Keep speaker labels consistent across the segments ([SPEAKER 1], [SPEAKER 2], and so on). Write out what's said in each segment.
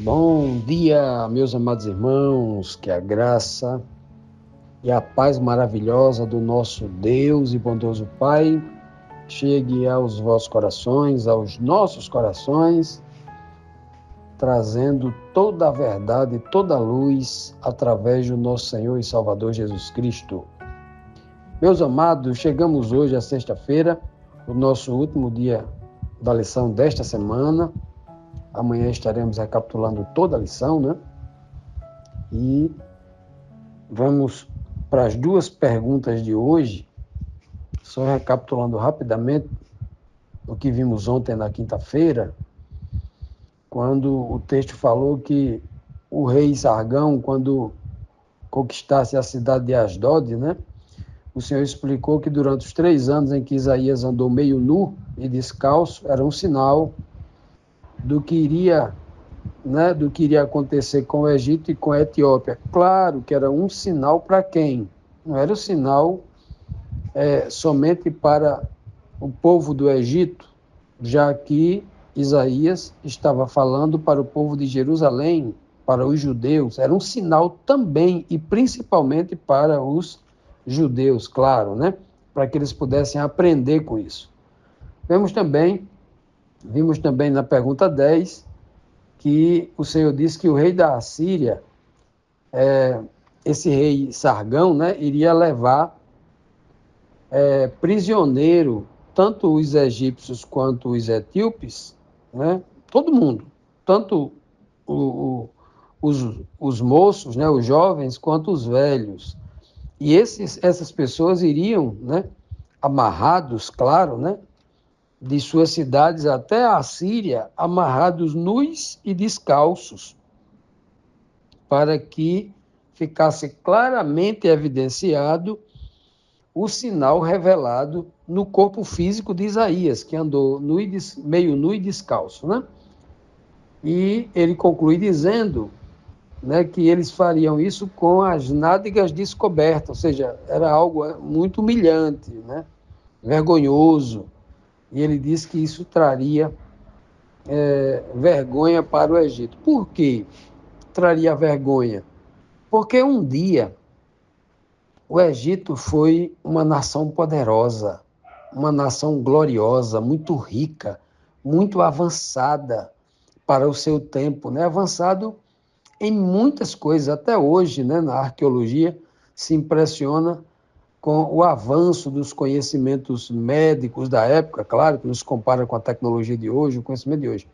[SPEAKER 1] Bom dia, meus amados irmãos, que a graça e a paz maravilhosa do nosso Deus e bondoso Pai chegue aos vossos corações, aos nossos corações, trazendo toda a verdade, toda a luz através do nosso Senhor e Salvador Jesus Cristo. Meus amados, chegamos hoje à sexta-feira, o nosso último dia da lição desta semana. Amanhã estaremos recapitulando toda a lição, né? E vamos para as duas perguntas de hoje, só recapitulando rapidamente o que vimos ontem na quinta-feira, quando o texto falou que o rei Sargão, quando conquistasse a cidade de Asdod, né? O Senhor explicou que durante os 3 anos em que Isaías andou meio nu e descalço, era um sinal do que iria acontecer com o Egito e com a Etiópia. Claro que era um sinal para quem? Não era um sinal somente para o povo do Egito, já que Isaías estava falando para o povo de Jerusalém, para os judeus. Era um sinal também e principalmente para os judeus, claro, né? Para que eles pudessem aprender com isso. Vimos também na pergunta 10, que o Senhor disse que o rei da Assíria, esse rei Sargão, né, iria levar prisioneiro tanto os egípcios quanto os etíopes, né, todo mundo, tanto os moços, né, os jovens, quanto os velhos. E essas pessoas iriam, né, amarrados, claro, né, de suas cidades até a Síria, amarrados nus e descalços, para que ficasse claramente evidenciado o sinal revelado no corpo físico de Isaías, que andou meio nu e descalço, né? E ele conclui dizendo, né, que eles fariam isso com as nádegas descobertas, ou seja, era algo muito humilhante, né? Vergonhoso. E ele disse que isso traria vergonha para o Egito. Por quê? Traria vergonha? Porque um dia o Egito foi uma nação poderosa, uma nação gloriosa, muito rica, muito avançada para o seu tempo, né? Avançado em muitas coisas. Até hoje, né, na arqueologia, se impressiona com o avanço dos conhecimentos médicos da época, claro, que nos compara com a tecnologia de hoje, o conhecimento de hoje.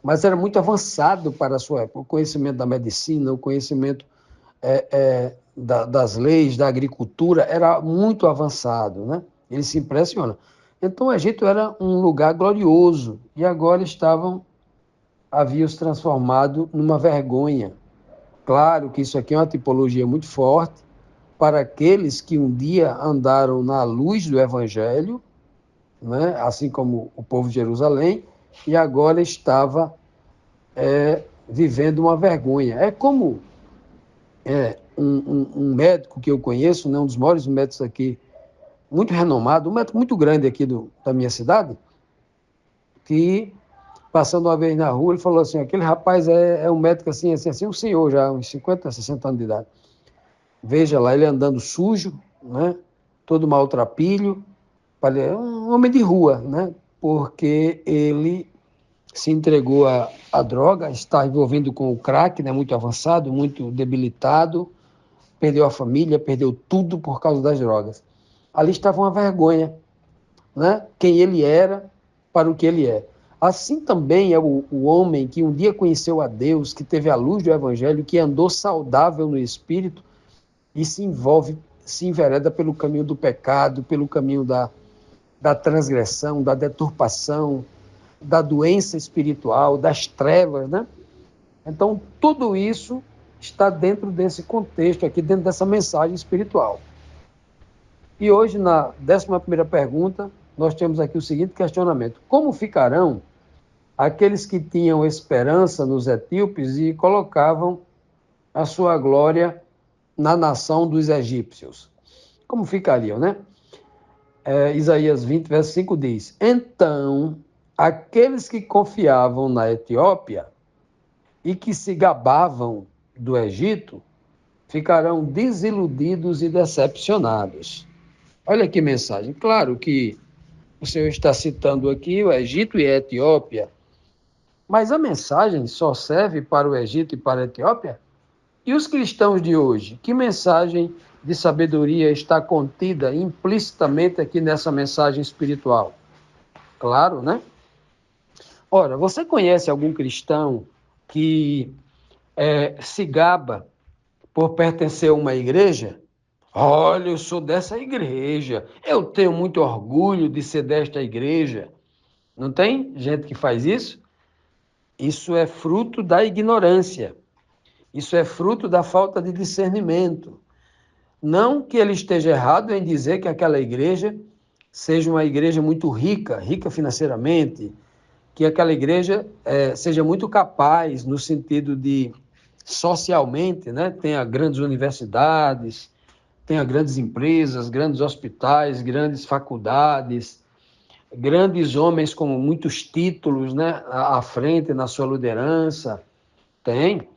[SPEAKER 1] Mas era muito avançado para a sua época, o conhecimento da medicina, o conhecimento das leis, da agricultura, era muito avançado, né? Ele se impressiona. Então, o Egito era um lugar glorioso, e agora haviam se transformado numa vergonha. Claro que isso aqui é uma tipologia muito forte para aqueles que um dia andaram na luz do Evangelho, né? Assim como o povo de Jerusalém, e agora estava vivendo uma vergonha. É como um médico que eu conheço, né, um dos maiores médicos aqui, muito renomado, um médico muito grande aqui da minha cidade, que, passando uma vez na rua, ele falou assim, aquele rapaz é um médico assim, um senhor já, uns 50, 60 anos de idade. Veja lá, ele andando sujo, né, todo maltrapilho, um homem de rua, né, porque ele se entregou à droga, está envolvido com o crack, né, muito avançado, muito debilitado, perdeu a família, perdeu tudo por causa das drogas. Ali estava uma vergonha, né? Quem ele era para o que ele é. Assim também é o homem que um dia conheceu a Deus, que teve a luz do Evangelho, que andou saudável no Espírito e se envereda pelo caminho do pecado, pelo caminho da transgressão, da deturpação, da doença espiritual, das trevas, né? Então, tudo isso está dentro desse contexto aqui, dentro dessa mensagem espiritual. E hoje, na 11ª pergunta, nós temos aqui o seguinte questionamento: como ficarão aqueles que tinham esperança nos etíopes e colocavam a sua glória na nação dos egípcios? Como ficariam, né? Isaías 20, verso 5 diz: então, aqueles que confiavam na Etiópia e que se gabavam do Egito ficarão desiludidos e decepcionados. Olha que mensagem. Claro que o Senhor está citando aqui o Egito e a Etiópia, mas a mensagem só serve para o Egito e para a Etiópia? E os cristãos de hoje? Que mensagem de sabedoria está contida implicitamente aqui nessa mensagem espiritual? Claro, né? Ora, você conhece algum cristão que se gaba por pertencer a uma igreja? Olha, eu sou dessa igreja, eu tenho muito orgulho de ser desta igreja. Não tem gente que faz isso? Isso é fruto da ignorância, isso é fruto da falta de discernimento. Não que ele esteja errado em dizer que aquela igreja seja uma igreja muito rica, rica financeiramente, que aquela igreja seja muito capaz no sentido de socialmente, né, tenha grandes universidades, tenha grandes empresas, grandes hospitais, grandes faculdades, grandes homens com muitos títulos, né, à frente na sua liderança. Tem.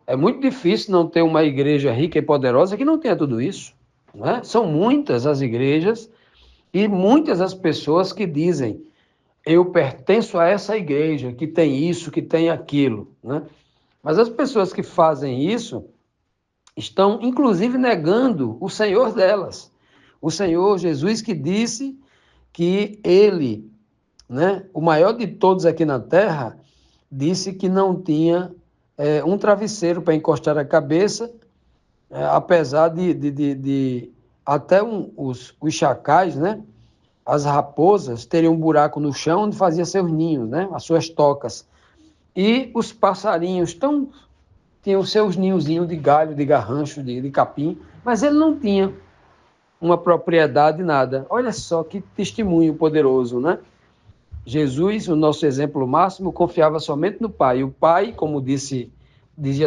[SPEAKER 1] É muito difícil não ter uma igreja rica e poderosa que não tenha tudo isso, né? São muitas as igrejas e muitas as pessoas que dizem: eu pertenço a essa igreja que tem isso, que tem aquilo, né? Mas as pessoas que fazem isso estão, inclusive, negando o Senhor delas. O Senhor Jesus que disse que ele, né, o maior de todos aqui na terra, disse que não tinha um travesseiro para encostar a cabeça, apesar de até os chacais, né, as raposas, teriam um buraco no chão onde fazia seus ninhos, né, as suas tocas. E os passarinhos tinham seus ninhozinhos de galho, de garrancho, de capim, mas ele não tinha uma propriedade, nada. Olha só que testemunho poderoso, né? Jesus, o nosso exemplo máximo, confiava somente no Pai. O Pai, como dizia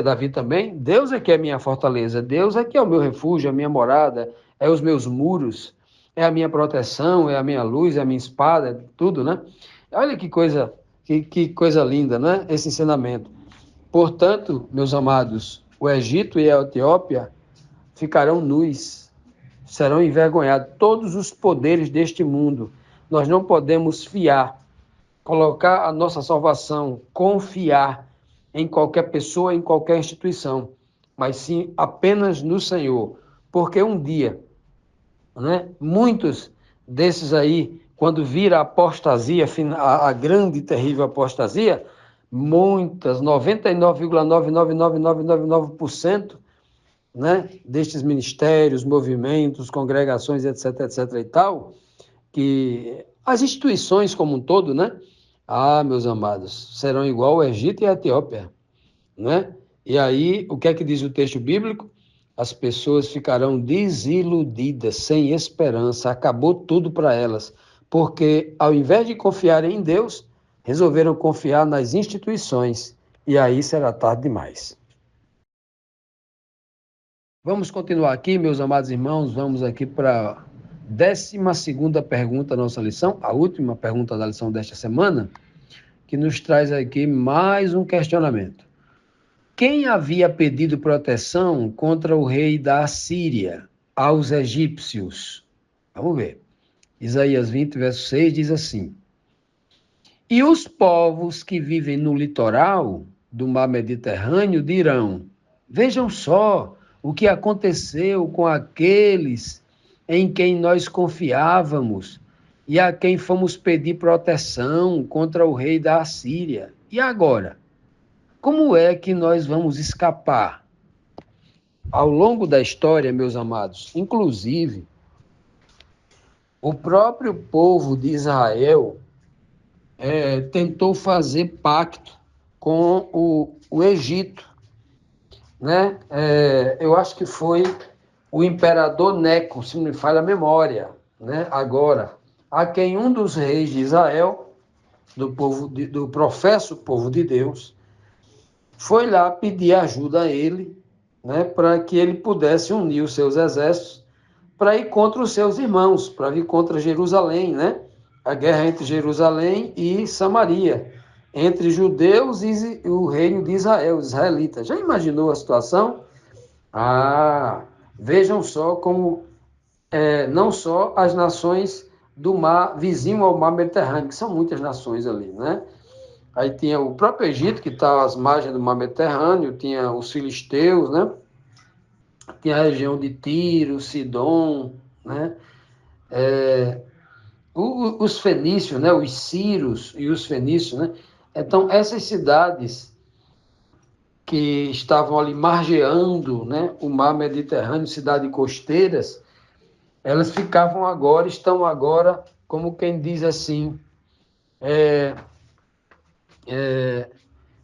[SPEAKER 1] Davi também, Deus é que é minha fortaleza, Deus é que é o meu refúgio, a minha morada, é os meus muros, é a minha proteção, é a minha luz, é a minha espada, é tudo, né? Olha que coisa linda, né? Esse ensinamento. Portanto, meus amados, o Egito e a Etiópia ficarão nus, serão envergonhados. Todos os poderes deste mundo, nós não podemos colocar a nossa salvação, confiar em qualquer pessoa, em qualquer instituição, mas sim apenas no Senhor. Porque um dia, né, muitos desses aí, quando vira a apostasia, a grande e terrível apostasia, muitas, 99,99999%, né, destes ministérios, movimentos, congregações, etc, etc e tal, que as instituições como um todo, né, meus amados, serão igual ao Egito e a Etiópia, né? E aí, o que é que diz o texto bíblico? As pessoas ficarão desiludidas, sem esperança, acabou tudo para elas, porque ao invés de confiarem em Deus, resolveram confiar nas instituições, e aí será tarde demais. Vamos continuar aqui, meus amados irmãos, vamos aqui para a 12ª pergunta da nossa lição, a última pergunta da lição desta semana, que nos traz aqui mais um questionamento. Quem havia pedido proteção contra o rei da Assíria aos egípcios? Vamos ver. Isaías 20, verso 6 diz assim: E os povos que vivem no litoral do mar Mediterrâneo dirão: Vejam só o que aconteceu com aqueles em quem nós confiávamos e a quem fomos pedir proteção contra o rei da Assíria. E agora? Como é que nós vamos escapar? Ao longo da história, meus amados, inclusive, o próprio povo de Israel tentou fazer pacto com o Egito, né? Eu acho que foi o imperador Neco, se não me falha a memória, né? Agora, a quem um dos reis de Israel, do professo povo de Deus, foi lá pedir ajuda a ele, né, para que ele pudesse unir os seus exércitos para ir contra os seus irmãos, para ir contra Jerusalém, né? A guerra entre Jerusalém e Samaria. entre judeus e o reino de Israel, os israelitas. Já imaginou a situação? Vejam só como não só as nações do mar vizinho ao mar Mediterrâneo, que são muitas nações ali, né? Aí tinha o próprio Egito, que está às margens do mar Mediterrâneo, tinha os filisteus, né? Tinha a região de Tiro, Sidom, né? Os fenícios, né? Os sírios e os fenícios, né? Então, essas cidades que estavam ali margeando, né, o mar Mediterrâneo, cidades costeiras, elas estão agora, como quem diz assim,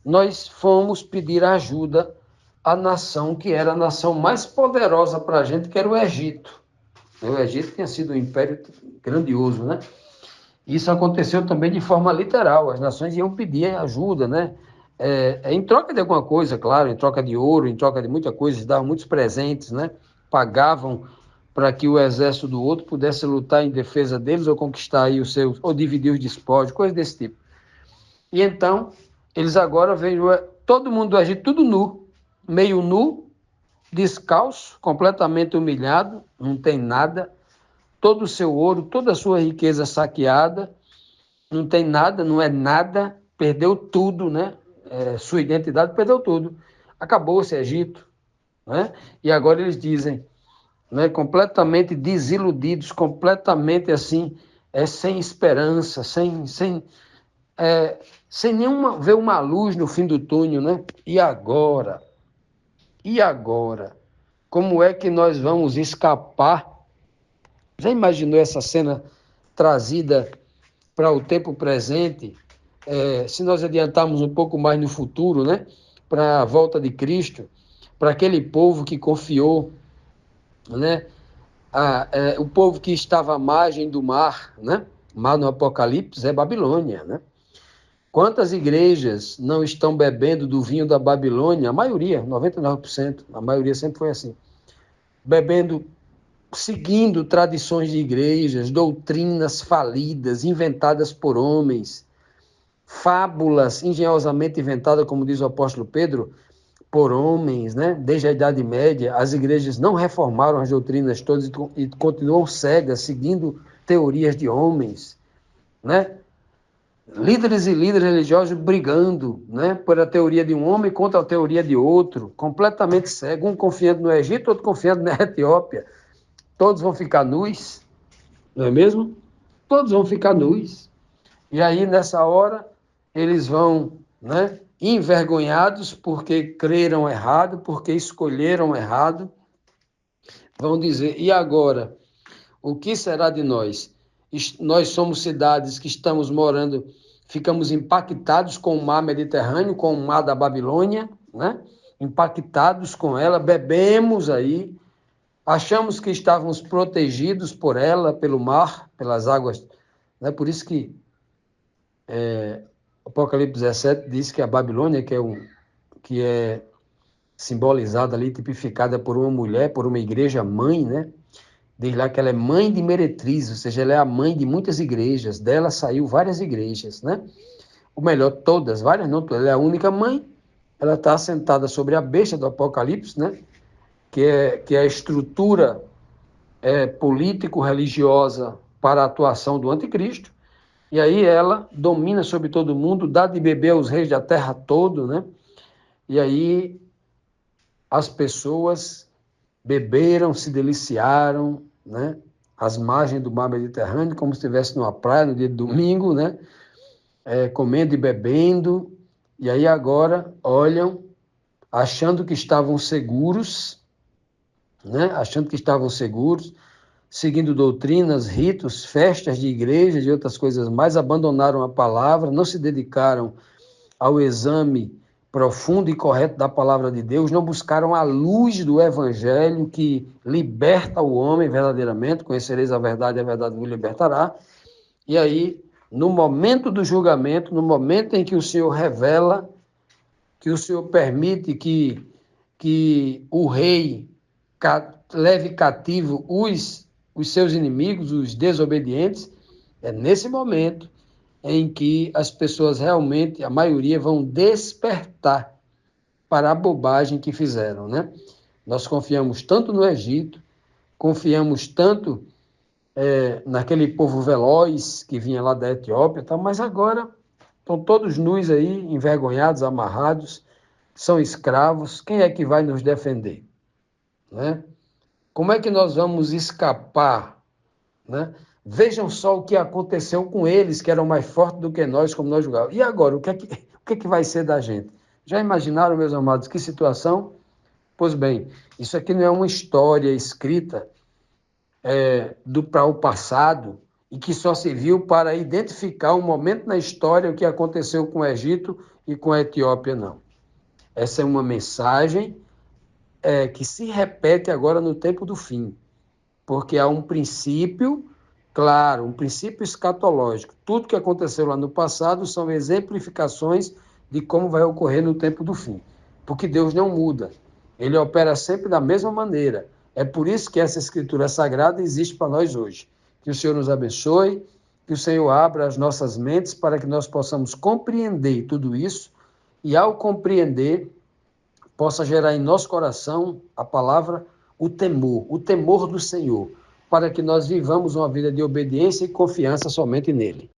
[SPEAKER 1] nós fomos pedir ajuda à nação que era a nação mais poderosa para a gente, que era o Egito. O Egito tinha sido um império grandioso, né? Isso aconteceu também de forma literal. As nações iam pedir ajuda, né? Em troca de alguma coisa, claro, em troca de ouro, em troca de muita coisa, eles davam muitos presentes, né? Pagavam para que o exército do outro pudesse lutar em defesa deles ou conquistar aí os seus, ou dividir os despojos, coisas desse tipo. E então, eles agora veem todo mundo do Egito tudo nu, meio nu, descalço, completamente humilhado, não tem nada, todo o seu ouro, toda a sua riqueza saqueada, não tem nada, não é nada, perdeu tudo, né? Sua identidade perdeu tudo. Acabou-se Egito, né? E agora eles dizem, né, completamente desiludidos, completamente assim, sem esperança, sem nenhuma ver uma luz no fim do túnel, né? E agora? E agora? Como é que nós vamos escapar? Já imaginou essa cena trazida para o tempo presente? Se nós adiantarmos um pouco mais no futuro, né? Para a volta de Cristo, para aquele povo que confiou, né? O povo que estava à margem do mar, né? Mar no Apocalipse é Babilônia, né? Quantas igrejas não estão bebendo do vinho da Babilônia? A maioria, 99%, a maioria sempre foi assim. Bebendo, seguindo tradições de igrejas, doutrinas falidas, inventadas por homens, fábulas engenhosamente inventadas, como diz o apóstolo Pedro, por homens, né? Desde a Idade Média, as igrejas não reformaram as doutrinas todas e continuam cegas, seguindo teorias de homens, né? Líderes e líderes religiosos brigando, né, por a teoria de um homem contra a teoria de outro, completamente cego, um confiando no Egito, outro confiando na Etiópia. Todos vão ficar nus, não é mesmo? Todos vão ficar nus. E aí, nessa hora, eles vão, né, envergonhados porque creram errado, porque escolheram errado, vão dizer, e agora? O que será de nós? Nós somos cidades que estamos morando, ficamos impactados com o mar Mediterrâneo, com o mar da Babilônia, né? Impactados com ela, bebemos aí, achamos que estávamos protegidos por ela, pelo mar, pelas águas. Né? Por isso que Apocalipse 17 diz que a Babilônia, que é simbolizada ali, tipificada por uma mulher, por uma igreja mãe, né? Diz lá que ela é mãe de meretriz, ou seja, ela é a mãe de muitas igrejas. Dela saiu várias igrejas, né? Ou melhor, todas, várias não, ela é a única mãe. Ela está assentada sobre a besta do Apocalipse, né? Que é a estrutura político-religiosa para a atuação do anticristo. E aí ela domina sobre todo mundo, dá de beber aos reis da terra todo, né? E aí as pessoas beberam, se deliciaram, né? Às margens do mar Mediterrâneo, como se estivesse numa praia no dia de domingo, né? Comendo e bebendo, e aí agora olham, achando que estavam seguros, né? Achando que estavam seguros, seguindo doutrinas, ritos, festas de igrejas e outras coisas mais, abandonaram a palavra, não se dedicaram ao exame profundo e correto da palavra de Deus, não buscaram a luz do evangelho que liberta o homem verdadeiramente, conhecereis a verdade vos libertará. E aí, no momento do julgamento, no momento em que o Senhor revela, que o Senhor permite que o rei leve cativo os seus inimigos, os desobedientes, é nesse momento em que as pessoas realmente, a maioria, vão despertar para a bobagem que fizeram, né? Nós confiamos tanto no Egito, confiamos tanto naquele povo veloz que vinha lá da Etiópia, tá? Mas agora estão todos nus aí, envergonhados, amarrados, são escravos. Quem é que vai nos defender, né? Como é que nós vamos escapar, né? Vejam só o que aconteceu com eles, que eram mais fortes do que nós, como nós julgávamos. E agora, o que é que vai ser da gente? Já imaginaram, meus amados, que situação? Pois bem, isso aqui não é uma história escrita para o passado e que só serviu para identificar um momento na história o que aconteceu com o Egito e com a Etiópia, não. Essa é uma mensagem que se repete agora no tempo do fim, porque há um princípio, claro, um princípio escatológico. Tudo que aconteceu lá no passado são exemplificações de como vai ocorrer no tempo do fim, porque Deus não muda, ele opera sempre da mesma maneira. É por isso que essa escritura sagrada existe para nós hoje. Que o Senhor nos abençoe, que o Senhor abra as nossas mentes para que nós possamos compreender tudo isso e, ao compreender, possa gerar em nosso coração a palavra o temor do Senhor, para que nós vivamos uma vida de obediência e confiança somente nele.